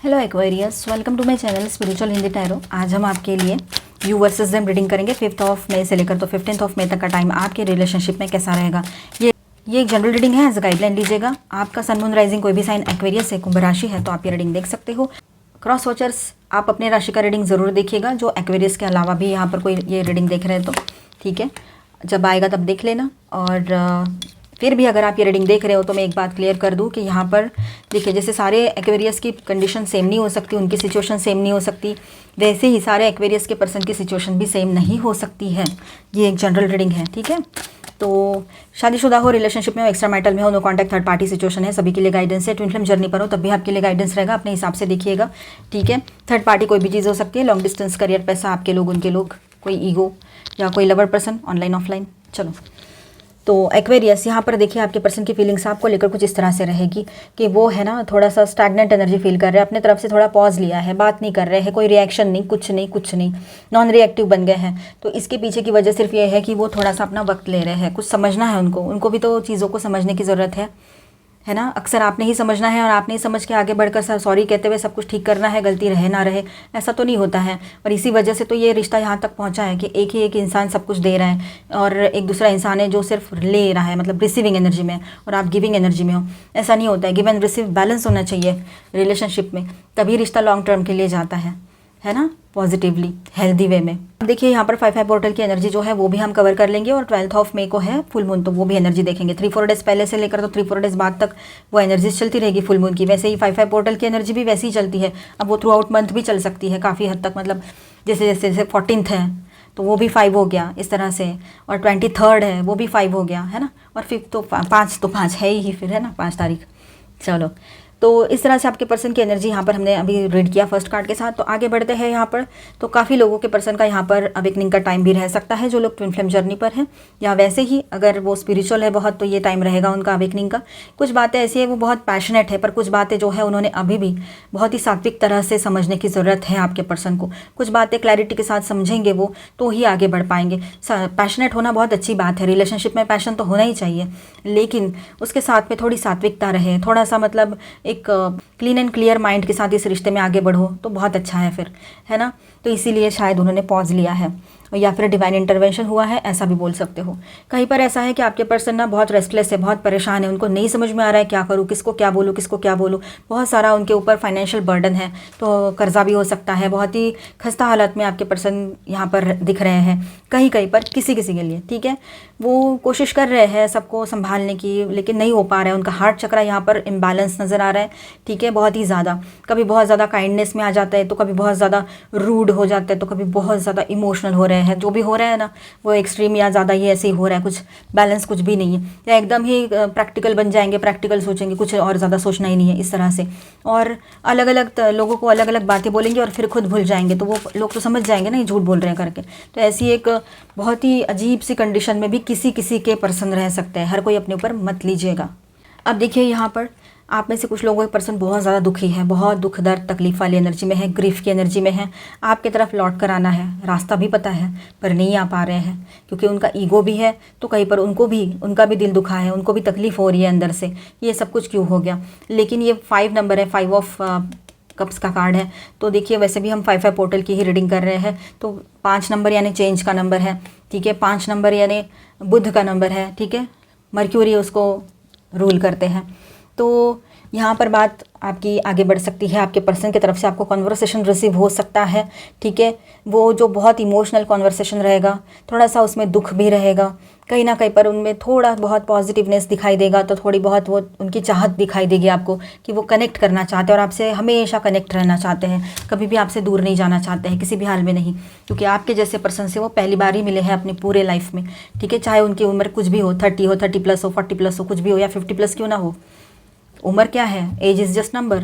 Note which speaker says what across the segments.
Speaker 1: Hello Aquarius, welcome to my channel spiritual Hindi tarot. आज हम आपके लिए यू वर्सेस देम रीडिंग करेंगे 5 मई से लेकर तो 15 मई तक का टाइम आपके रिलेशनशिप में कैसा रहेगा। ये एक जनरल रीडिंग है, एज गाइडलाइन लीजिएगा। आपका सन मून राइजिंग कोई भी साइन एक्वेरियस है, कुंभ राशि है तो आप ये रीडिंग देख सकते हो। क्रॉस वॉचर्स आप अपने राशि का रीडिंग ज़रूर देखिएगा, जो एक्वेरियस के अलावा भी यहाँ पर कोई ये रीडिंग देख रहे हैं तो ठीक है, जब आएगा तब देख लेना। और फिर भी अगर आप ये रीडिंग देख रहे हो तो मैं एक बात क्लियर कर दूं कि यहाँ पर देखिए, जैसे सारे एक्वेरियस की कंडीशन सेम नहीं हो सकती, उनकी सिचुएशन सेम नहीं हो सकती, वैसे ही सारे एक्वेरियस के पर्सन की सिचुएशन भी सेम नहीं हो सकती है। ये एक जनरल रीडिंग है, ठीक है। तो शादीशुदा हो, रिलेशनशिप में हो, एक्स्ट्रा मैरिटल में हो, no contact, third party situation है, सभी के लिए गाइडेंस है। ट्विन फ्लेम जर्नी पर हो तब भी आपके लिए गाइडेंस रहेगा, अपने हिसाब से देखिएगा, ठीक है। थर्ड पार्टी कोई भी चीज़ हो सकती है, लॉन्ग डिस्टेंस, करियर, पैसा, आपके लोग, उनके लोग, कोई ईगो या कोई लवर पर्सन, ऑनलाइन ऑफलाइन। चलो, तो एक्वेरियस यहाँ पर देखिए, आपके पर्सन की फीलिंग्स आपको लेकर कुछ इस तरह से रहेगी कि वो है ना, थोड़ा सा स्टैग्नेंट एनर्जी फील कर रहे हैं, अपने तरफ से थोड़ा पॉज लिया है, बात नहीं कर रहे हैं, कोई रिएक्शन नहीं, कुछ नहीं, नॉन रिएक्टिव बन गए हैं। तो इसके पीछे की वजह सिर्फ ये है कि वो थोड़ा सा अपना वक्त ले रहे हैं, कुछ समझना है उनको भी तो चीज़ों को समझने की ज़रूरत है ना। अक्सर आपने ही समझना है और आपने ही समझ के आगे बढ़कर सॉरी कहते हुए सब कुछ ठीक करना है, गलती रहे ना रहे ऐसा तो नहीं होता है। और इसी वजह से तो ये रिश्ता यहाँ तक पहुँचा है कि एक ही एक इंसान सब कुछ दे रहा है और एक दूसरा इंसान है जो सिर्फ ले रहा है, मतलब रिसीविंग एनर्जी में, और आप गिविंग एनर्जी में हो। ऐसा नहीं होता है, गिव एंड रिसीव बैलेंस होना चाहिए रिलेशनशिप में, तभी रिश्ता लॉन्ग टर्म के लिए जाता है ना, पॉजिटिवली हेल्दी वे में। देखिए यहाँ पर 5 पोर्टल की एनर्जी जो है वो भी हम कवर कर लेंगे, और 12 मई को है फुल मून, तो वो भी एनर्जी देखेंगे। 3-4 डेज पहले से लेकर तो 3-4 डेज बाद तक वो एनर्जीज चलती रहेगी फुल मून की। वैसे ही 5 पोर्टल की एनर्जी भी वैसे ही चलती है, अब वो थ्रू आउट मंथ भी चल सकती है काफ़ी हद तक, मतलब जैसे 14th है तो वो भी 5 हो गया इस तरह से, और 23rd है वो भी 5 हो गया, है ना। और 5 तो 5 है ही फिर, है ना, 5 तारीख। चलो, तो इस तरह से आपके पर्सन की एनर्जी यहाँ पर हमने अभी रीड किया फर्स्ट कार्ड के साथ। तो आगे बढ़ते हैं यहाँ पर, तो काफ़ी लोगों के पर्सन का यहाँ पर अवेकनिंग का टाइम भी रह सकता है, जो लोग ट्विन फ्लेम जर्नी पर हैं, या वैसे ही अगर वो स्पिरिचुअल है बहुत, तो ये टाइम रहेगा उनका अवेकनिंग का। कुछ बातें ऐसी है वो बहुत पैशनेट है, पर कुछ बातें जो है उन्होंने अभी भी बहुत ही सात्विक तरह से समझने की ज़रूरत है आपके पर्सन को। कुछ बातें क्लैरिटी के साथ समझेंगे वो तो ही आगे बढ़ पाएंगे। पैशनेट होना बहुत अच्छी बात है, रिलेशनशिप में पैशन तो होना ही चाहिए, लेकिन उसके साथ में थोड़ी सात्विकता रहे, थोड़ा सा मतलब एक क्लीन एंड क्लियर माइंड के साथ इस रिश्ते में आगे बढ़ो तो बहुत अच्छा है फिर, है ना। तो इसीलिए शायद उन्होंने पॉज लिया है, या फिर डिवाइन इंटरवेंशन हुआ है, ऐसा भी बोल सकते हो। कहीं पर ऐसा है कि आपके पर्सन ना बहुत रेस्टलेस है, बहुत परेशान है, उनको नहीं समझ में आ रहा है क्या करूँ, किसको क्या बोलूँ। बहुत सारा उनके ऊपर फाइनेंशियल बर्डन है, तो कर्जा भी हो सकता है। बहुत ही खस्ता हालत में आपके पर्सन यहाँ पर दिख रहे हैं कहीं पर, किसी के लिए, ठीक है। वो कोशिश कर रहे हैं सबको संभालने की, लेकिन नहीं हो पा रहा है। उनका हार्ट चक्रा यहाँ पर इम्बैलेंस नज़र आ रहा है, ठीक है, बहुत ही ज़्यादा। कभी बहुत ज़्यादा काइंडनेस में आ जाता है, तो कभी बहुत ज़्यादा रूड हो जाता है, तो कभी बहुत ज़्यादा इमोशनल हो रहे हैं। जो भी हो रहा है ना वो एक्सट्रीम या ज़्यादा ही ऐसे ही हो रहा है, कुछ बैलेंस कुछ भी नहीं है, या एकदम ही प्रैक्टिकल बन जाएंगे, प्रैक्टिकल सोचेंगे, कुछ और ज़्यादा सोचना ही नहीं है इस तरह से, और अलग अलग लोगों को अलग अलग बातें बोलेंगे और फिर खुद भूल जाएंगे, तो वो लोग तो समझ जाएंगे ना ये झूठ बोल रहे हैं करके। तो ऐसी एक बहुत ही अजीब सी कंडीशन में भी किसी के पर्सन रह सकते हैं, हर कोई अपने ऊपर मत लीजिएगा। अब देखिए यहाँ पर आप में से कुछ लोगों के पर्सन बहुत ज़्यादा दुखी है, बहुत दुख दर्द तकलीफ वाली एनर्जी में है, ग्रीफ की एनर्जी में है। आपकी तरफ लौट कर आना है, रास्ता भी पता है पर नहीं आ पा रहे हैं, क्योंकि उनका ईगो भी है, तो कहीं पर उनका भी दिल दुखा है, उनको भी तकलीफ हो रही है अंदर से, ये सब कुछ क्यों हो गया। लेकिन ये 5 नंबर है, 5 ऑफ कप्स का कार्ड है। तो देखिए वैसे भी हम 5 पोर्टल की ही रीडिंग कर रहे हैं, तो 5 नंबर यानी चेंज का नंबर है, ठीक है। 5 नंबर यानी बुध का नंबर है, ठीक है, मर्क्यूरी उसको रूल करते हैं। तो यहाँ पर बात आपकी आगे बढ़ सकती है, आपके पर्सन की तरफ से आपको कन्वर्सेशन रिसीव हो सकता है, ठीक है। वो जो बहुत इमोशनल कन्वर्सेशन रहेगा, थोड़ा सा उसमें दुख भी रहेगा, कहीं ना कहीं पर उनमें थोड़ा बहुत पॉजिटिवनेस दिखाई देगा, तो थोड़ी बहुत वो उनकी चाहत दिखाई देगी आपको कि वो कनेक्ट करना चाहते हैं और आपसे हमेशा कनेक्ट रहना चाहते हैं, कभी भी आपसे दूर नहीं जाना चाहते हैं, किसी भी हाल में नहीं, क्योंकि आपके जैसे पर्सन से वो पहली बार ही मिले हैं अपनी पूरे लाइफ में, ठीक है। चाहे उनकी उम्र कुछ भी हो, 30 हो, 30+ हो, 40+ हो, कुछ भी हो, या 50+ क्यों ना हो, उम्र क्या है, एज इज़ जस्ट नंबर।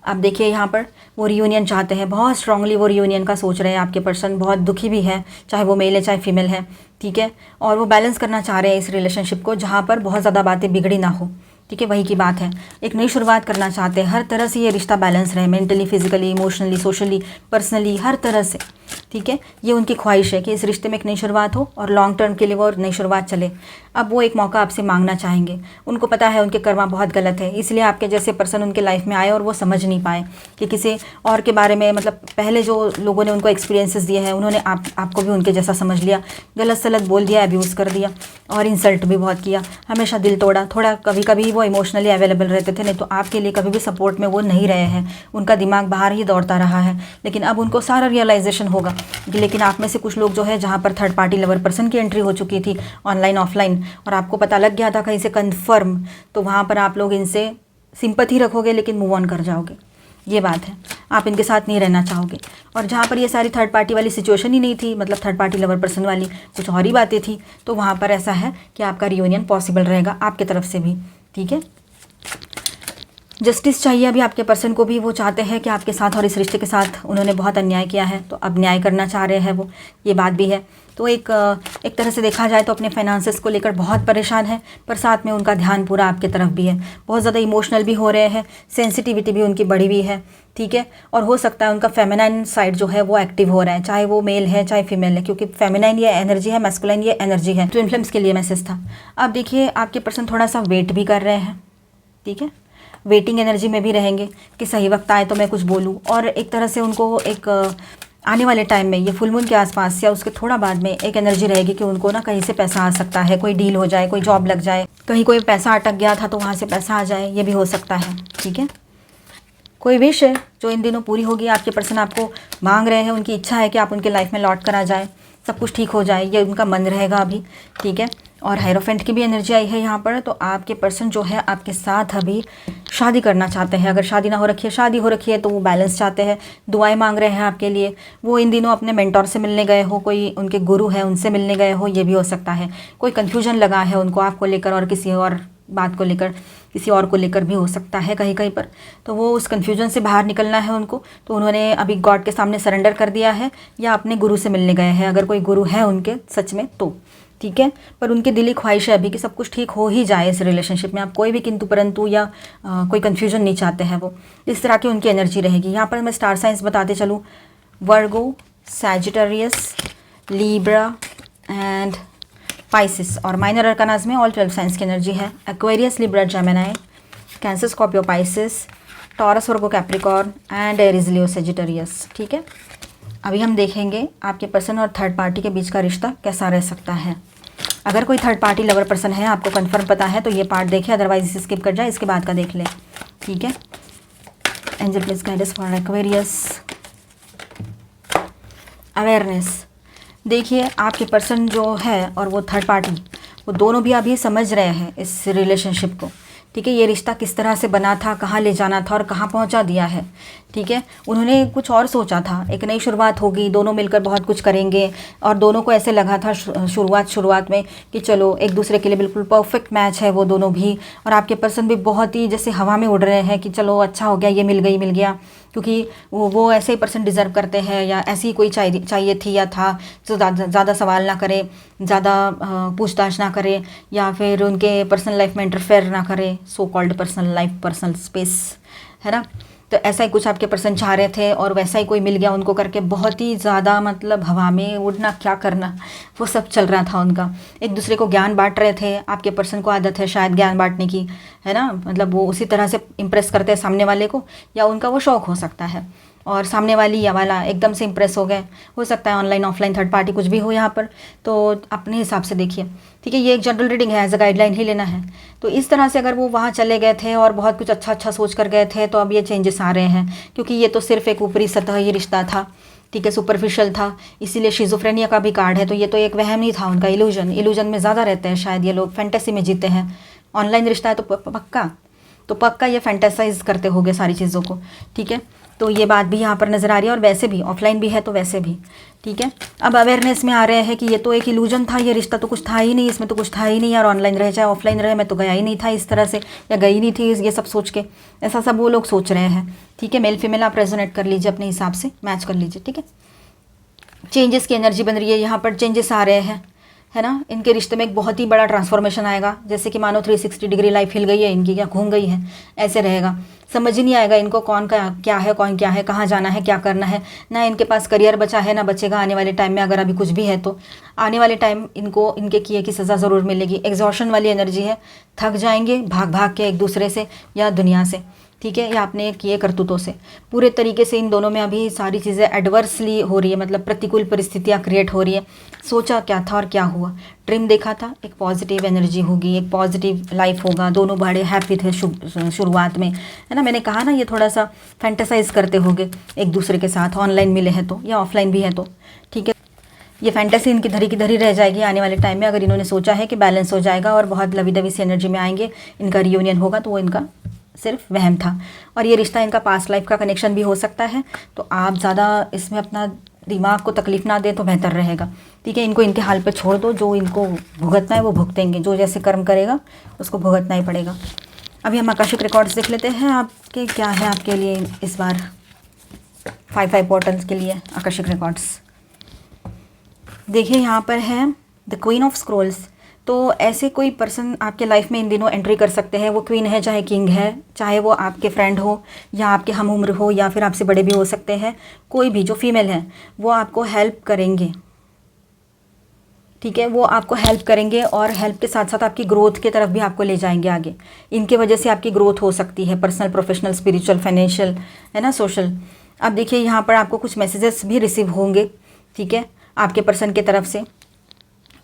Speaker 1: अब देखिए यहाँ पर वो रियूनियन चाहते हैं, बहुत स्ट्रांगली वो रियूनियन का सोच रहे हैं आपके पर्सन, बहुत दुखी भी है, चाहे वो मेल है चाहे फीमेल है, ठीक है। और वो बैलेंस करना चाह रहे हैं इस रिलेशनशिप को, जहाँ पर बहुत ज़्यादा बातें बिगड़ी ना हो, ठीक है, वही की बात है। एक नई शुरुआत करना चाहते हैं, हर तरह से ये रिश्ता बैलेंस रहे, mentally, physically, emotionally, socially, personally, हर तरह से ठीक है, ये उनकी ख्वाहिश है कि इस रिश्ते में एक नई शुरुआत हो और लॉन्ग टर्म के लिए वो नई शुरुआत चले। अब वो एक मौका आपसे मांगना चाहेंगे। उनको पता है उनके कर्मा बहुत गलत है, इसलिए आपके जैसे पर्सन उनके लाइफ में आए और वो समझ नहीं पाए कि किसी और के बारे में, मतलब पहले जो लोगों ने उनको एक्सपीरियंसेस दिए हैं उन्होंने आपको भी उनके जैसा समझ लिया, गलत सलत बोल दिया, अब्यूज़ कर दिया और इंसल्ट भी बहुत किया, हमेशा दिल तोड़ा। थोड़ा कभी कभी वो इमोशनली अवेलेबल रहते थे, नहीं तो आपके लिए कभी भी सपोर्ट में वो नहीं रहे हैं, उनका दिमाग बाहर ही दौड़ता रहा है। लेकिन अब उनको सारा रियलाइजेशन होगा। लेकिन आप में से कुछ लोग जो है जहाँ पर थर्ड पार्टी लवर पर्सन की एंट्री हो चुकी थी ऑनलाइन ऑफलाइन और आपको पता लग गया था कहीं से कन्फर्म, तो वहाँ पर आप लोग इनसे सिंपैथी रखोगे लेकिन मूव ऑन कर जाओगे। ये बात है, आप इनके साथ नहीं रहना चाहोगे। और जहाँ पर ये सारी थर्ड पार्टी वाली सिचुएशन ही नहीं थी, मतलब थर्ड पार्टी लवर पर्सन वाली कुछ और ही बातें थी, तो वहाँ पर ऐसा है कि आपका रियूनियन पॉसिबल रहेगा आपकी तरफ से भी। ठीक है, जस्टिस चाहिए अभी आपके पर्सन को भी। वो चाहते हैं कि आपके साथ और इस रिश्ते के साथ उन्होंने बहुत अन्याय किया है, तो अब न्याय करना चाह रहे हैं वो, ये बात भी है। तो एक तरह से देखा जाए तो अपने फाइनेंसेस को लेकर बहुत परेशान है, पर साथ में उनका ध्यान पूरा आपके तरफ भी है। बहुत ज़्यादा इमोशनल भी हो रहे हैं, सेंसिटिविटी भी उनकी बढ़ी हुई है। ठीक है, और हो सकता है उनका फेमिनाइन साइड जो है वो एक्टिव हो रहा है, चाहे वो मेल है चाहे फीमेल है, क्योंकि फेमिनाइन ये एनर्जी है, मैस्कुलाइन ये एनर्जी है। ट्विन फ्लेम्स के लिए मैसेज था। अब देखिए आपके पर्सन थोड़ा सा वेट भी कर रहे हैं। ठीक है, वेटिंग एनर्जी में भी रहेंगे कि सही वक्त आए तो मैं कुछ बोलूँ। और एक तरह से उनको एक आने वाले टाइम में, ये फुल मून के आसपास या उसके थोड़ा बाद में एक एनर्जी रहेगी कि उनको ना कहीं से पैसा आ सकता है, कोई डील हो जाए, कोई जॉब लग जाए, कहीं कोई पैसा अटक गया था तो वहाँ से पैसा आ जाए, ये भी हो सकता है। ठीक है, कोई विश है जो इन दिनों पूरी होगी, आपके पर्सन आपको मांग रहे हैं, उनकी इच्छा है कि आप उनके लाइफ में लौट कर आ जाए, सब कुछ ठीक हो जाए, ये उनका मन रहेगा अभी। ठीक है, और हायरोफेंट की भी एनर्जी आई है यहाँ पर, तो आपके पर्सन जो है आपके साथ अभी शादी करना चाहते हैं। अगर शादी ना हो रखी है, शादी हो रखी है तो वो बैलेंस चाहते हैं, दुआएं मांग रहे हैं आपके लिए। वो इन दिनों अपने मेंटोर से मिलने गए हो, कोई उनके गुरु है उनसे मिलने गए हो, ये भी हो सकता है। कोई कन्फ्यूजन लगा है उनको आपको लेकर और किसी और बात को लेकर, किसी और को लेकर भी हो सकता है कहीं कहीं पर, तो वो उस कन्फ्यूजन से बाहर निकलना है उनको, तो उन्होंने अभी गॉड के सामने सरेंडर कर दिया है या अपने गुरु से मिलने गए हैं, अगर कोई गुरु है उनके सच में तो। ठीक है, पर उनकी दिली ख्वाहिश है अभी कि सब कुछ ठीक हो ही जाए इस रिलेशनशिप में। आप कोई भी किंतु परंतु या कोई कन्फ्यूजन नहीं चाहते हैं वो, इस तरह की उनकी एनर्जी रहेगी। यहाँ पर मैं स्टार साइंस बताते चलूँ, वर्गो, सैजिटेरियस, लीब्रा एंड पाइसिस, और माइनर अरकानाज में ऑल 12 साइंस की एनर्जी है। Aquarius, Libra, Gemini, cancer, Scorpio, Pisces, taurus, Virgo, Capricorn and Aries, Leo, Sagittarius. ठीक है, अभी हम देखेंगे आपके पर्सन और थर्ड पार्टी के बीच का रिश्ता कैसा रह सकता है। अगर कोई थर्ड पार्टी लवर पर्सन है, आपको कंफर्म पता है तो ये पार्ट देखें, अदरवाइज इसे स्किप कर जाए, इसके बाद का देख लें। ठीक है, angel please guide us for Aquarius awareness. देखिए आपके पर्सन जो है और वो थर्ड पार्टी, वो दोनों भी अभी समझ रहे हैं इस रिलेशनशिप को। ठीक है, ये रिश्ता किस तरह से बना था, कहाँ ले जाना था और कहाँ पहुँचा दिया है। ठीक है, उन्होंने कुछ और सोचा था, एक नई शुरुआत होगी, दोनों मिलकर बहुत कुछ करेंगे, और दोनों को ऐसे लगा था शुरुआत में कि चलो एक दूसरे के लिए बिल्कुल परफेक्ट मैच है वो दोनों भी। और आपके पर्सन भी बहुत ही जैसे हवा में उड़ रहे हैं कि चलो अच्छा हो गया, ये मिल गया, क्योंकि वो ऐसे ही पर्सन डिज़र्व करते हैं, या ऐसी कोई चाहिए थी या था जो ज़्यादा सवाल ना करे, ज़्यादा पूछताछ ना करे, या फिर उनके पर्सनल लाइफ में इंटरफेयर ना करे, so called personal life, personal space, है ना। तो ऐसा ही कुछ आपके पर्सन चाह रहे थे और वैसा ही कोई मिल गया उनको करके, बहुत ही ज़्यादा मतलब हवा में उड़ना, क्या करना, वो सब चल रहा था उनका। एक दूसरे को ज्ञान बांट रहे थे, आपके पर्सन को आदत है शायद ज्ञान बांटने की, है ना, मतलब वो उसी तरह से इम्प्रेस करते हैं सामने वाले को, या उनका वो शौक़ हो सकता है, और सामने वाली या वाला एकदम से इम्प्रेस हो गए। हो सकता है ऑनलाइन ऑफलाइन थर्ड पार्टी कुछ भी हो यहाँ पर, तो अपने हिसाब से देखिए। ठीक है, ये एक जनरल रीडिंग है, एज अ गाइडलाइन ही लेना है। तो इस तरह से अगर वो वहाँ चले गए थे और बहुत कुछ अच्छा सोच कर गए थे, तो अब ये चेंजेस आ रहे हैं, क्योंकि ये तो सिर्फ एक ऊपरी सतह ये रिश्ता था। ठीक है, सुपरफिशियल था, इसीलिए शिज़ोफ्रेनिया का भी कार्ड है, तो ये तो एक वहम नहीं था उनका, इल्यूजन में ज़्यादा रहते हैं शायद ये लोग, फैंटेसी में जीते हैं। ऑनलाइन रिश्ता है तो पक्का ये फैंटेसाइज करते होंगे सारी चीज़ों को। ठीक है, तो ये बात भी यहाँ पर नज़र आ रही है, और वैसे भी ऑफलाइन भी है तो वैसे भी। ठीक है, अब अवेयरनेस में आ रहे हैं कि ये तो एक इल्यूजन था, ये रिश्ता तो कुछ था ही नहीं, इसमें तो कुछ था ही नहीं यार, ऑनलाइन रहे चाहे ऑफलाइन रहे, मैं तो गया ही नहीं था इस तरह से, या गई नहीं थी, ये सब सोच के, ऐसा सब वो लोग सोच रहे हैं। ठीक है, मेल फीमेल आप रेजोनेट कर लीजिए, अपने हिसाब से मैच कर लीजिए। ठीक है, चेंजेस की एनर्जी बन रही है यहाँ पर, चेंजेस आ रहे हैं, है ना, इनके रिश्ते में एक बहुत ही बड़ा ट्रांसफॉर्मेशन आएगा, जैसे कि मानो 360 डिग्री लाइफ हिल गई है इनकी, क्या घूम गई है, ऐसे रहेगा। समझ ही नहीं आएगा इनको कौन का क्या है, कौन क्या है, कहाँ जाना है, क्या करना है। ना इनके पास करियर बचा है, ना बचेगा आने वाले टाइम में, अगर अभी कुछ भी है तो। आने वाले टाइम इनको इनके किए की सज़ा ज़रूर मिलेगी। एग्जॉशन वाली एनर्जी है, थक जाएंगे भाग भाग के एक दूसरे से या दुनिया से, ठीक है, या अपने किए करतूतों से। पूरे तरीके से इन दोनों में अभी सारी चीज़ें एडवर्सली हो रही है, मतलब प्रतिकूल परिस्थितियाँ क्रिएट हो रही है। सोचा क्या था और क्या हुआ, ड्रीम देखा था, एक पॉजिटिव एनर्जी होगी, एक पॉजिटिव लाइफ होगा, दोनों बड़े हैप्पी थे शुरुआत में, है ना। मैंने कहा ना ये थोड़ा सा फैंटेसाइज करते होंगे एक दूसरे के साथ, ऑनलाइन मिले हैं तो या ऑफलाइन भी है तो, ठीक है। ये फैंटेसी इनकी धरी की धरी रह जाएगी आने वाले टाइम में, अगर इन्होंने सोचा है कि बैलेंस हो जाएगा और बहुत लवी दवी सी एनर्जी में आएंगे, इनका रियूनियन होगा, तो वो इनका सिर्फ वहम था। और ये रिश्ता इनका पास्ट लाइफ का कनेक्शन भी हो सकता है, तो आप ज़्यादा इसमें अपना दिमाग को तकलीफ़ ना दें तो बेहतर रहेगा, ठीक है। इनको इनके हाल पे छोड़ दो, जो इनको भुगतना है वो भुगतेंगे, जो जैसे कर्म करेगा उसको भुगतना ही पड़ेगा। अभी हम आकाशिक रिकॉर्ड्स देख लेते हैं, आपके क्या है आपके लिए इस बार 5 पोर्टल्स के लिए आकाशिक रिकॉर्ड्स। देखिए यहाँ पर है द क्वीन ऑफ स्क्रोल्स। तो ऐसे कोई पर्सन आपके लाइफ में इन दिनों एंट्री कर सकते हैं, वो क्वीन है चाहे किंग है, चाहे वो आपके फ्रेंड हो या आपके हम उम्र हो या फिर आपसे बड़े भी हो सकते हैं। कोई भी जो फीमेल है वो आपको हेल्प करेंगे, ठीक है, वो आपको हेल्प करेंगे और हेल्प के साथ साथ आपकी ग्रोथ की तरफ भी आपको ले जाएंगे आगे। इनके वजह से आपकी ग्रोथ हो सकती है, पर्सनल, प्रोफेशनल, स्पिरिचुअल, फाइनेंशियल, है ना, सोशल। अब देखिए यहाँ पर आपको कुछ मैसेजेस भी रिसीव होंगे, ठीक है, आपके पर्सन की तरफ से।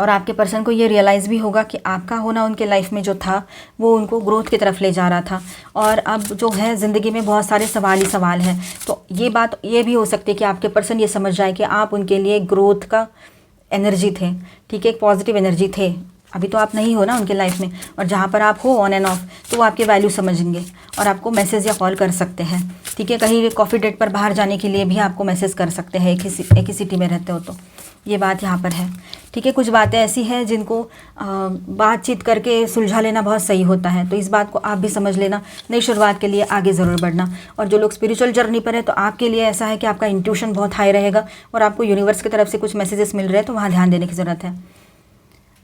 Speaker 1: और आपके पर्सन को ये रियलाइज़ भी होगा कि आपका होना उनके लाइफ में जो था वो उनको ग्रोथ की तरफ ले जा रहा था, और अब जो है ज़िंदगी में बहुत सारे सवाल ही सवाल हैं। तो ये बात ये भी हो सकती है कि आपके पर्सन ये समझ जाए कि आप उनके लिए ग्रोथ का एनर्जी थे, ठीक है, एक पॉजिटिव एनर्जी थे। अभी तो आप नहीं हो ना उनके लाइफ में, और जहाँ पर आप हो ऑन एंड ऑफ, तो वो आपके वैल्यू समझेंगे और आपको मैसेज या कॉल कर सकते हैं, ठीक है। कहीं कॉफ़ी डेट पर बाहर जाने के लिए भी आपको मैसेज कर सकते हैं, एक ही सिटी में रहते हो तो। ये बात यहाँ पर है, ठीक है। कुछ बातें ऐसी हैं जिनको बातचीत करके सुलझा लेना बहुत सही होता है, तो इस बात को आप भी समझ लेना। नई शुरुआत के लिए आगे ज़रूर बढ़ना। और जो लोग स्पिरिचुअल जर्नी पर है तो आपके लिए ऐसा है कि आपका इंट्यूशन बहुत हाई रहेगा और आपको यूनिवर्स की तरफ से कुछ मैसेजेस मिल रहे हैं, तो वहाँ ध्यान देने की ज़रूरत है।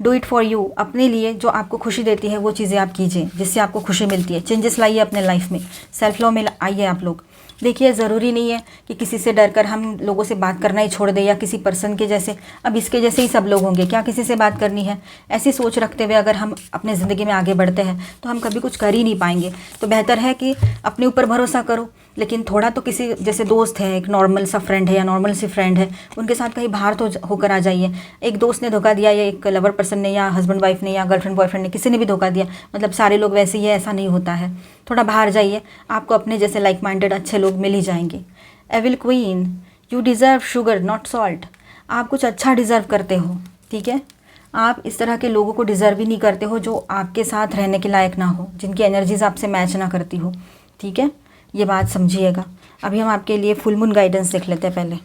Speaker 1: डू इट फॉर यू, अपने लिए जो आपको खुशी देती है वो चीज़ें आप कीजिए जिससे आपको खुशी मिलती है। चेंजेस लाइए अपने लाइफ में, सेल्फ लव में आइए आप लोग। देखिए ज़रूरी नहीं है कि किसी से डर कर हम लोगों से बात करना ही छोड़ दें, या किसी पर्सन के जैसे अब इसके जैसे ही सब लोग होंगे, क्या किसी से बात करनी है। ऐसी सोच रखते हुए अगर हम अपने ज़िंदगी में आगे बढ़ते हैं तो हम कभी कुछ कर ही नहीं पाएंगे। तो बेहतर है कि अपने ऊपर भरोसा करो, लेकिन थोड़ा तो किसी जैसे दोस्त है, एक नॉर्मल सा फ्रेंड है या नॉर्मल सी फ्रेंड है, उनके साथ कहीं बाहर तो होकर आ जाइए। एक दोस्त ने धोखा दिया या एक लवर पर्सन ने या हस्बैंड वाइफ ने या गर्लफ्रेंड बॉयफ्रेंड ने, किसी ने भी धोखा दिया, मतलब सारे लोग वैसे ही है ऐसा नहीं होता है। थोड़ा बाहर जाइए, आपको अपने जैसे लाइक माइंडेड अच्छे लोग मिल ही जाएंगे। Evil queen, you deserve sugar not salt. आप कुछ अच्छा डिज़र्व करते हो, ठीक है। आप इस तरह के लोगों को डिज़र्व ही नहीं करते हो जो आपके साथ रहने के लायक ना हो, जिनकी एनर्जीज आपसे मैच ना करती हो, ठीक है। ये बात समझिएगा। अभी हम आपके लिए फुल मून गाइडेंस देख लेते हैं पहले।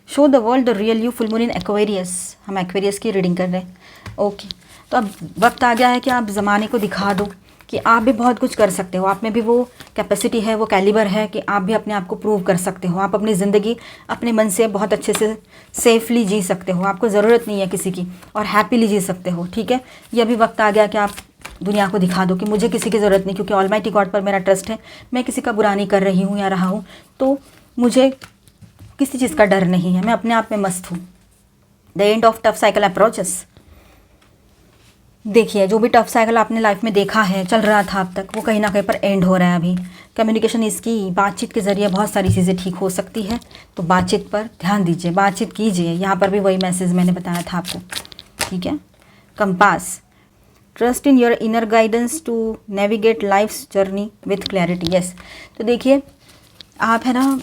Speaker 1: Show the world the real you, full moon in Aquarius. हम एक्वेरियस की रीडिंग कर रहे हैं, ओके। तो अब वक्त आ गया है कि आप ज़माने को दिखा दो कि आप भी बहुत कुछ कर सकते हो, आप में भी वो कैपेसिटी है, वो कैलिबर है कि आप भी अपने आप को प्रूव कर सकते हो। आप अपनी ज़िंदगी अपने मन से बहुत अच्छे से सेफली जी सकते हो, आपको ज़रूरत नहीं है किसी की, और हैप्पीली जी सकते हो, ठीक है। ये भी वक्त आ गया कि आप दुनिया को दिखा दो कि मुझे किसी की ज़रूरत नहीं, क्योंकि ऑलमाइटी गॉड पर मेरा ट्रस्ट है। मैं किसी का बुरा नहीं कर रही हूँ या रहा हूँ, तो मुझे किसी चीज़ का डर नहीं है, मैं अपने आप में मस्त हूँ। The end of tough cycle approaches. देखिए जो भी टफ साइकिल आपने लाइफ में देखा है, चल रहा था अब तक, वो कहीं ना कहीं पर एंड हो रहा है अभी। कम्युनिकेशन इसकी बातचीत के ज़रिए बहुत सारी चीज़ें ठीक हो सकती है, तो बातचीत पर ध्यान दीजिए, बातचीत कीजिए। यहाँ पर भी वही मैसेज मैंने बताया था आपको, ठीक है। Compass, trust in your inner guidance to navigate life's journey with clarity. Yes, तो देखिए आप है ना,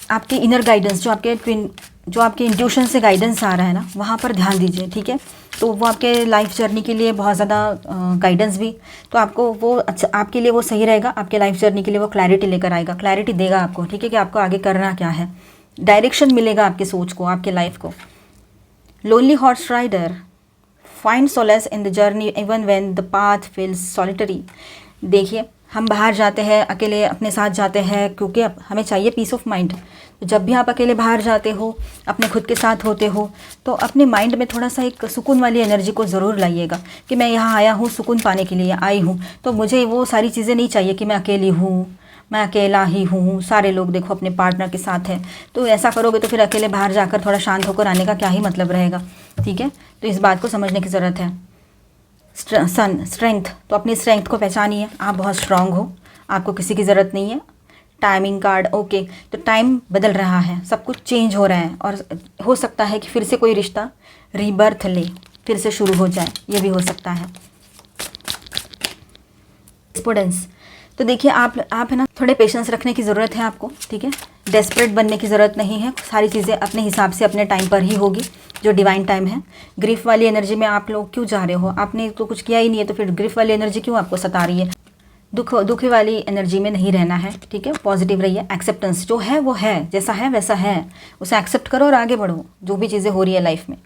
Speaker 1: आपके इनर गाइडेंस जो आपके इंट्यूशन से गाइडेंस आ रहा है ना, वहाँ पर ध्यान दीजिए, ठीक है। तो वो आपके लाइफ जर्नी के लिए बहुत ज़्यादा गाइडेंस भी, तो आपको वो अच्छा, आपके लिए वो सही रहेगा। आपके लाइफ जर्नी के लिए वो क्लैरिटी लेकर आएगा, क्लैरिटी देगा आपको, ठीक है, कि आपको आगे करना क्या है। डायरेक्शन मिलेगा आपकी सोच को, आपके लाइफ को। Lonely horse rider, find solace in the journey even when the path feels solitary. देखिए हम बाहर जाते हैं अकेले, अपने साथ जाते हैं क्योंकि हमें चाहिए पीस ऑफ माइंड। तो जब भी आप अकेले बाहर जाते हो, अपने खुद के साथ होते हो, तो अपने माइंड में थोड़ा सा एक सुकून वाली एनर्जी को ज़रूर लाइएगा कि मैं यहाँ आया हूँ, सुकून पाने के लिए आई हूँ। तो मुझे वो सारी चीज़ें नहीं चाहिए कि मैं अकेली हूँ, मैं अकेला ही हूँ, सारे लोग देखो अपने पार्टनर के साथ हैं। तो ऐसा करोगे तो फिर अकेले बाहर जाकर थोड़ा शांत होकर आने का क्या ही मतलब रहेगा। ठीक है, तो इस बात को समझने की ज़रूरत है। स्ट्रेंथ, तो अपनी स्ट्रेंथ को पहचानिए। आप बहुत स्ट्रांग हो, आपको किसी की ज़रूरत नहीं है। टाइमिंग कार्ड, ओके, तो टाइम बदल रहा है, सब कुछ चेंज हो रहा है और हो सकता है कि फिर से कोई रिश्ता रीबर्थ ले, फिर से शुरू हो जाए, ये भी हो सकता है। स्टूडेंट्स, तो देखिए आप है ना, थोड़े पेशेंस रखने की ज़रूरत है आपको। ठीक है, डेस्परेट बनने की ज़रूरत नहीं है, सारी चीज़ें अपने हिसाब से अपने टाइम पर ही होगी, जो डिवाइन टाइम है। ग्रीफ वाली एनर्जी में आप लोग क्यों जा रहे हो? आपने तो कुछ किया ही नहीं है, तो फिर ग्रीफ वाली एनर्जी क्यों आपको सता रही है? दुख वाली एनर्जी में नहीं रहना है। ठीक है, पॉजिटिव रहिए। एक्सेप्टेंस, जो है वो है, जैसा है वैसा है, उसे एक्सेप्ट करो और आगे बढ़ो। जो भी चीज़ें हो रही है लाइफ में,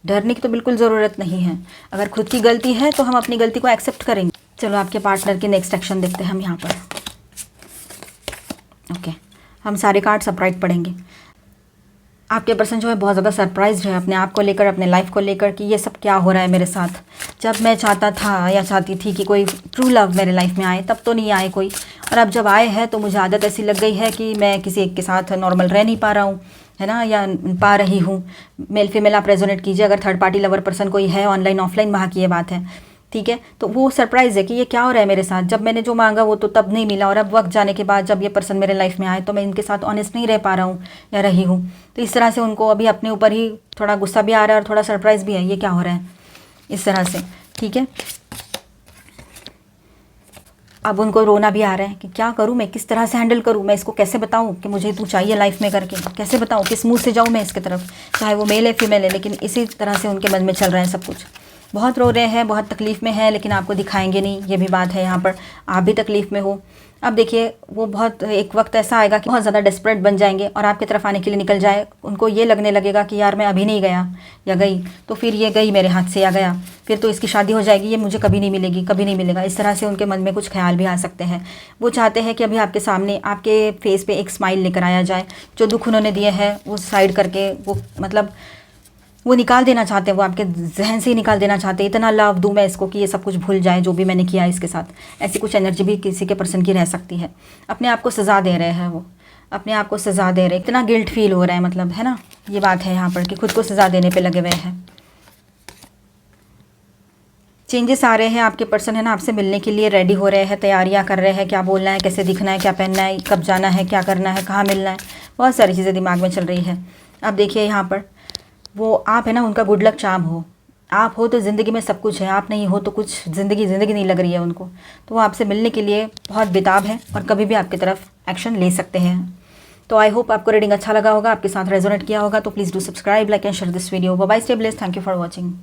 Speaker 1: डरने की तो बिल्कुल ज़रूरत नहीं है। अगर खुद की गलती है तो हम अपनी गलती को एक्सेप्ट करेंगे। चलो आपके पार्टनर की नेक्स्ट एक्शन देखते हैं हम यहाँ पर। ओके, हम सारे कार्ड सरप्राइज पढ़ेंगे। आपके पर्सन जो है बहुत ज़्यादा सरप्राइज्ड है अपने आप को लेकर, अपने लाइफ को लेकर कि ये सब क्या हो रहा है मेरे साथ। जब मैं चाहता था या चाहती थी कि कोई ट्रू लव मेरे लाइफ में आए, तब तो नहीं आए कोई, और अब जब आए हैं तो मुझे आदत ऐसी लग गई है कि मैं किसी एक के साथ नॉर्मल रह नहीं पा रहा हूँ, है ना, या पा रही हूँ। मेल फीमेल आप रेजोनेट कीजिए, अगर थर्ड पार्टी लवर पर्सन कोई है ऑनलाइन ऑफलाइन, वहाँ की ये बात है। ठीक है, तो वो सरप्राइज़ है कि ये क्या हो रहा है मेरे साथ। जब मैंने जो मांगा वो तो तब नहीं मिला, और अब वक्त जाने के बाद जब ये पर्सन मेरे लाइफ में आए तो मैं इनके साथ ऑनेस्ट नहीं रह पा रहा हूँ या रही हूँ। तो इस तरह से उनको अभी अपने ऊपर ही थोड़ा गुस्सा भी आ रहा है और थोड़ा सरप्राइज़ भी है, ये क्या हो रहा है इस तरह से। ठीक है, अब उनको रोना भी आ रहा है कि क्या करूँ मैं, किस तरह से हैंडल करूँ, मैं इसको कैसे बताऊँ कि मुझे तू चाहिए लाइफ में करके, कैसे बताऊँ, किस मुँह से जाऊँ मैं इसके तरफ, चाहे वो मेल है फीमेल है। लेकिन इसी तरह से उनके मन में चल रहा है सब कुछ। बहुत रो रहे हैं, बहुत तकलीफ़ में हैं, लेकिन आपको दिखाएंगे नहीं, ये भी बात है यहाँ पर। आप भी तकलीफ़ में हो। अब देखिए वो बहुत एक वक्त ऐसा आएगा कि बहुत ज़्यादा डेस्परेट बन जाएंगे और आपकी तरफ आने के लिए निकल जाए। उनको ये लगने लगेगा कि यार मैं अभी नहीं गया या गई तो फिर ये गई मेरे हाथ से या गया, फिर तो इसकी शादी हो जाएगी, ये मुझे कभी नहीं मिलेगी, कभी नहीं मिलेगा। इस तरह से उनके मन में कुछ ख्याल भी आ सकते हैं। वो चाहते हैं कि अभी आपके सामने, आपके फेस पे एक स्माइल लेकर आया जाए। जो दुख उन्होंने दिए हैं वो साइड करके, वो मतलब वो निकाल देना चाहते हैं, वो आपके जहन से ही निकाल देना चाहते हैं। इतना लव दूँ मैं इसको कि ये सब कुछ भूल जाए जो भी मैंने किया इसके साथ। ऐसी कुछ एनर्जी भी किसी के पर्सन की रह सकती है। अपने आप को सज़ा दे रहे हैं वो, अपने आप को सज़ा दे रहे हैं। इतना गिल्ट फील हो रहा है, मतलब है ना, ये बात है यहाँ पर कि खुद को सज़ा देने पे लगे हुए हैं। चेंजेस आ रहे हैं, आपके पर्सन है ना आपसे मिलने के लिए रेडी हो रहे हैं, तैयारियाँ कर रहे हैं, क्या बोलना है, कैसे दिखना है, क्या पहनना है, कब जाना है, क्या करना है, कहाँ मिलना है, बहुत सारी चीज़ें दिमाग में चल रही है। अब देखिए यहाँ पर वो आप है ना उनका गुड लक चार्म हो। आप हो तो ज़िंदगी में सब कुछ है, आप नहीं हो तो कुछ ज़िंदगी नहीं लग रही है उनको। तो वो आपसे मिलने के लिए बहुत बेताब है और कभी भी आपकी तरफ एक्शन ले सकते हैं। तो आई होप आपको रीडिंग अच्छा लगा होगा, आपके साथ रेजोनेट किया होगा। तो please do subscribe, like and share this video. Bye bye, stay blessed, thank you for watching.